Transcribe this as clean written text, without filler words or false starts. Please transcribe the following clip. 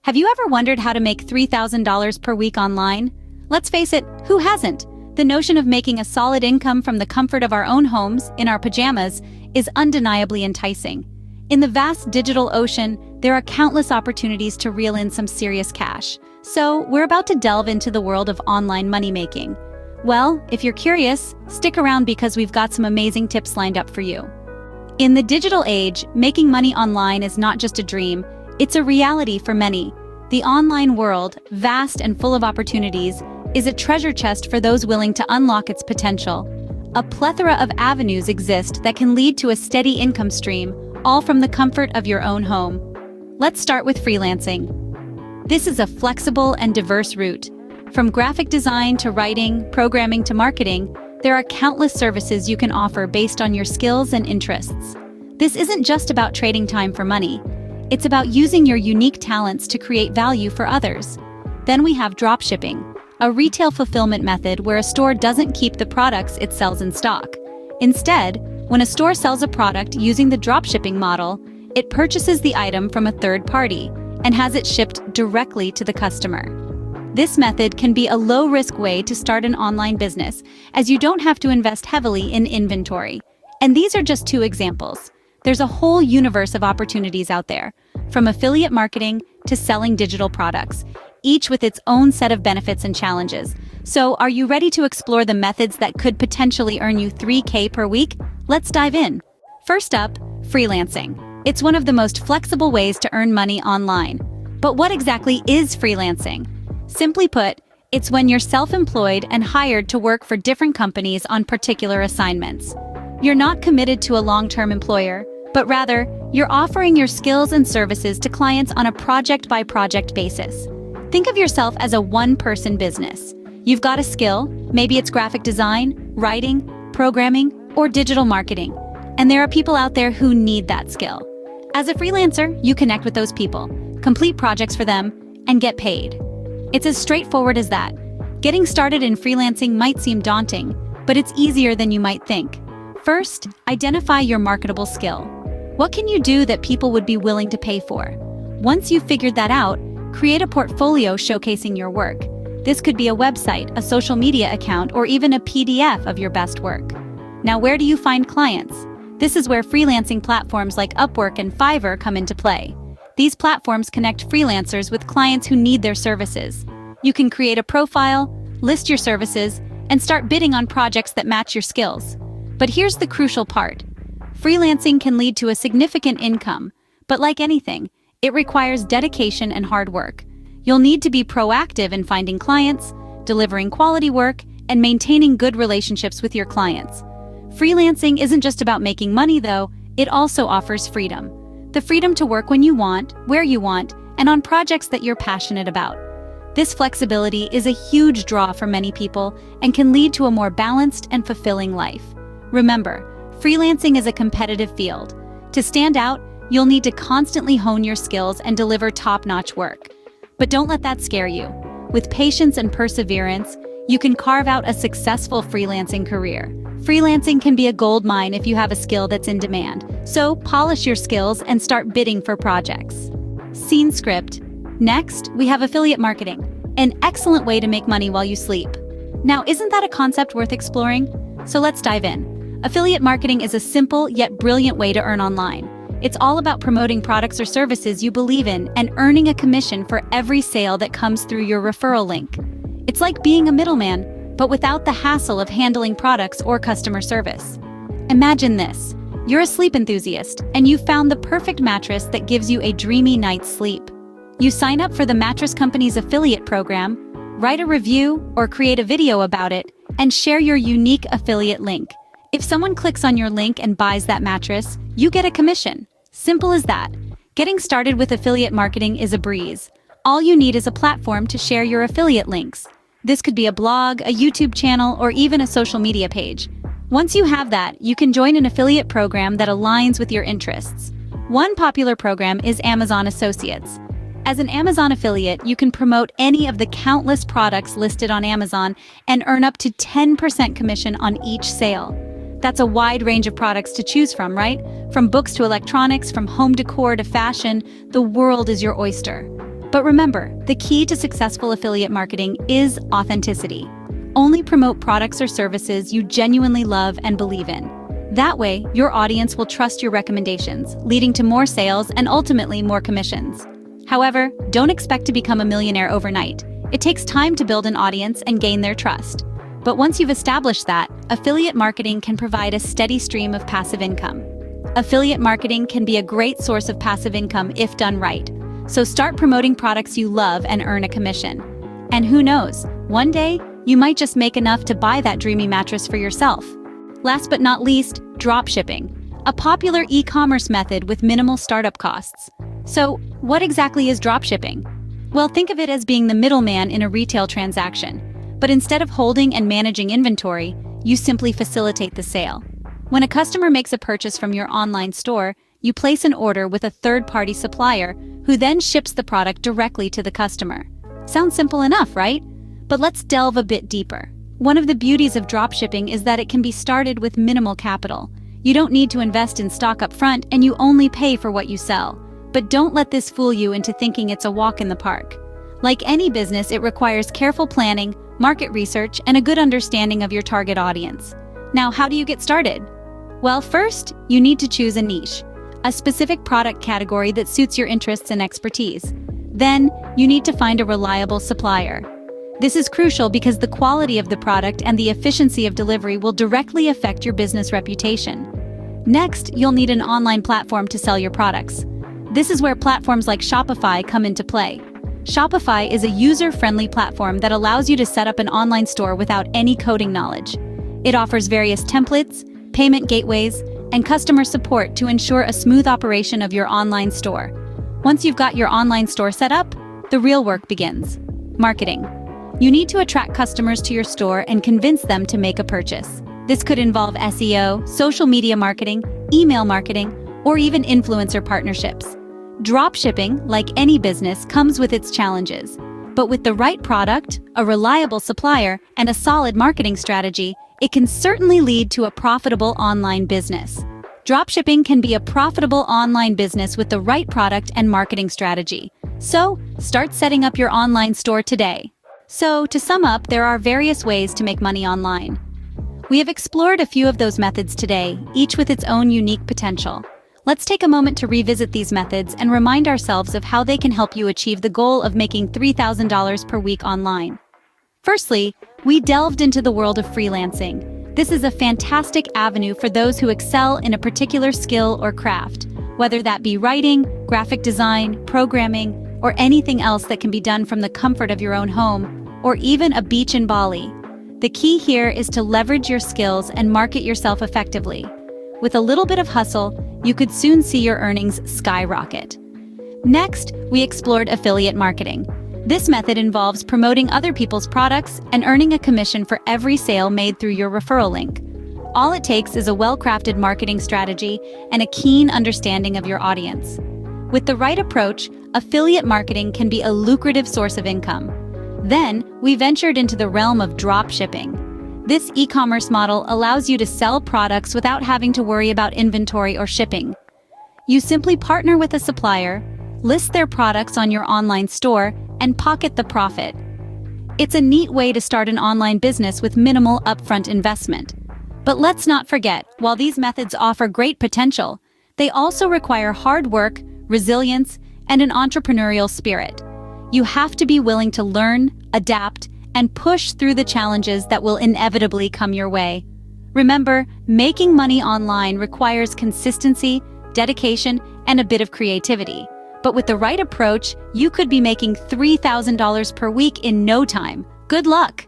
Have you ever wondered how to make $3,000 per week online? Let's face it, who hasn't? The notion of making a solid income from the comfort of our own homes, in our pajamas, is undeniably enticing. In the vast digital ocean, there are countless opportunities to reel in some serious cash. So, we're about to delve into the world of online money-making. Well, if you're curious, stick around because we've got some amazing tips lined up for you. In the digital age, making money online is not just a dream, it's a reality for many. The online world, vast and full of opportunities, is a treasure chest for those willing to unlock its potential. A plethora of avenues exist that can lead to a steady income stream, all from the comfort of your own home. Let's start with freelancing. This is a flexible and diverse route. From graphic design to writing, programming to marketing, there are countless services you can offer based on your skills and interests. This isn't just about trading time for money. It's about using your unique talents to create value for others. Then we have dropshipping, a retail fulfillment method where a store doesn't keep the products it sells in stock. Instead, when a store sells a product using the dropshipping model, it purchases the item from a third party and has it shipped directly to the customer. This method can be a low-risk way to start an online business, as you don't have to invest heavily in inventory. And these are just two examples. There's a whole universe of opportunities out there, from affiliate marketing to selling digital products, each with its own set of benefits and challenges. So, are you ready to explore the methods that could potentially earn you $3,000 per week? Let's dive in. First up, freelancing. It's one of the most flexible ways to earn money online. But what exactly is freelancing? Simply put, it's when you're self-employed and hired to work for different companies on particular assignments. You're not committed to a long-term employer, but rather, you're offering your skills and services to clients on a project-by-project basis. Think of yourself as a one-person business. You've got a skill, maybe it's graphic design, writing, programming, or digital marketing, and there are people out there who need that skill. As a freelancer, you connect with those people, complete projects for them, and get paid. It's as straightforward as that. Getting started in freelancing might seem daunting, but it's easier than you might think. First, identify your marketable skill. What can you do that people would be willing to pay for? Once you've figured that out, create a portfolio showcasing your work. This could be a website, a social media account, or even a PDF of your best work. Now, where do you find clients? This is where freelancing platforms like Upwork and Fiverr come into play. These platforms connect freelancers with clients who need their services. You can create a profile, list your services, and start bidding on projects that match your skills. But here's the crucial part. Freelancing can lead to a significant income, but like anything, it requires dedication and hard work. You'll need to be proactive in finding clients, delivering quality work, and maintaining good relationships with your clients. Freelancing isn't just about making money, though, it also offers freedom. The freedom to work when you want, where you want, and on projects that you're passionate about. This flexibility is a huge draw for many people and can lead to a more balanced and fulfilling life. Remember, freelancing is a competitive field. To stand out, you'll need to constantly hone your skills and deliver top-notch work. But don't let that scare you. With patience and perseverance, you can carve out a successful freelancing career. Freelancing can be a gold mine if you have a skill that's in demand. So polish your skills and start bidding for projects. Scene script. Next, we have affiliate marketing, an excellent way to make money while you sleep. Now, isn't that a concept worth exploring? So let's dive in. Affiliate marketing is a simple yet brilliant way to earn online. It's all about promoting products or services you believe in and earning a commission for every sale that comes through your referral link. It's like being a middleman, but without the hassle of handling products or customer service. Imagine this. You're a sleep enthusiast, and you've found the perfect mattress that gives you a dreamy night's sleep. You sign up for the mattress company's affiliate program, write a review or create a video about it, and share your unique affiliate link. If someone clicks on your link and buys that mattress, you get a commission. Simple as that. Getting started with affiliate marketing is a breeze. All you need is a platform to share your affiliate links. This could be a blog, a YouTube channel, or even a social media page. Once you have that, you can join an affiliate program that aligns with your interests. One popular program is Amazon Associates. As an Amazon affiliate, you can promote any of the countless products listed on Amazon and earn up to 10% commission on each sale. That's a wide range of products to choose from, right? From books to electronics, from home decor to fashion, the world is your oyster. But remember, the key to successful affiliate marketing is authenticity. Only promote products or services you genuinely love and believe in. That way, your audience will trust your recommendations, leading to more sales and ultimately more commissions. However, don't expect to become a millionaire overnight. It takes time to build an audience and gain their trust. But once you've established that, affiliate marketing can provide a steady stream of passive income. Affiliate marketing can be a great source of passive income if done right. So start promoting products you love and earn a commission. And who knows, one day, you might just make enough to buy that dreamy mattress for yourself. Last but not least, dropshipping, a popular e-commerce method with minimal startup costs. So, what exactly is dropshipping? Well, think of it as being the middleman in a retail transaction. But instead of holding and managing inventory, you simply facilitate the sale. When a customer makes a purchase from your online store, you place an order with a third-party supplier who then ships the product directly to the customer. Sounds simple enough, right? But let's delve a bit deeper. One of the beauties of dropshipping is that it can be started with minimal capital. You don't need to invest in stock up front, and you only pay for what you sell. But don't let this fool you into thinking it's a walk in the park. Like any business, it requires careful planning, market research, and a good understanding of your target audience. Now, how do you get started? Well, first, you need to choose a niche, a specific product category that suits your interests and expertise. Then, you need to find a reliable supplier. This is crucial because the quality of the product and the efficiency of delivery will directly affect your business reputation. Next, you'll need an online platform to sell your products. This is where platforms like Shopify come into play. Shopify is a user-friendly platform that allows you to set up an online store without any coding knowledge. It offers various templates, payment gateways, and customer support to ensure a smooth operation of your online store. Once you've got your online store set up, the real work begins. Marketing. You need to attract customers to your store and convince them to make a purchase. This could involve SEO, social media marketing, email marketing, or even influencer partnerships. Dropshipping, like any business, comes with its challenges. But with the right product, a reliable supplier, and a solid marketing strategy, it can certainly lead to a profitable online business. Dropshipping can be a profitable online business with the right product and marketing strategy. So, start setting up your online store today. So, to sum up, there are various ways to make money online. We have explored a few of those methods today, each with its own unique potential. Let's take a moment to revisit these methods and remind ourselves of how they can help you achieve the goal of making $3,000 per week online. Firstly, we delved into the world of freelancing. This is a fantastic avenue for those who excel in a particular skill or craft, whether that be writing, graphic design, programming, or anything else that can be done from the comfort of your own home, or even a beach in Bali. The key here is to leverage your skills and market yourself effectively. With a little bit of hustle, you could soon see your earnings skyrocket. Next, we explored affiliate marketing. This method involves promoting other people's products and earning a commission for every sale made through your referral link. All it takes is a well-crafted marketing strategy and a keen understanding of your audience. With the right approach, affiliate marketing can be a lucrative source of income. Then, we ventured into the realm of dropshipping. This e-commerce model allows you to sell products without having to worry about inventory or shipping. You simply partner with a supplier, list their products on your online store, and pocket the profit. It's a neat way to start an online business with minimal upfront investment. But let's not forget, while these methods offer great potential, they also require hard work, resilience, and an entrepreneurial spirit. You have to be willing to learn, adapt, and push through the challenges that will inevitably come your way. Remember, making money online requires consistency, dedication, and a bit of creativity. But with the right approach, you could be making $3,000 per week in no time. Good luck!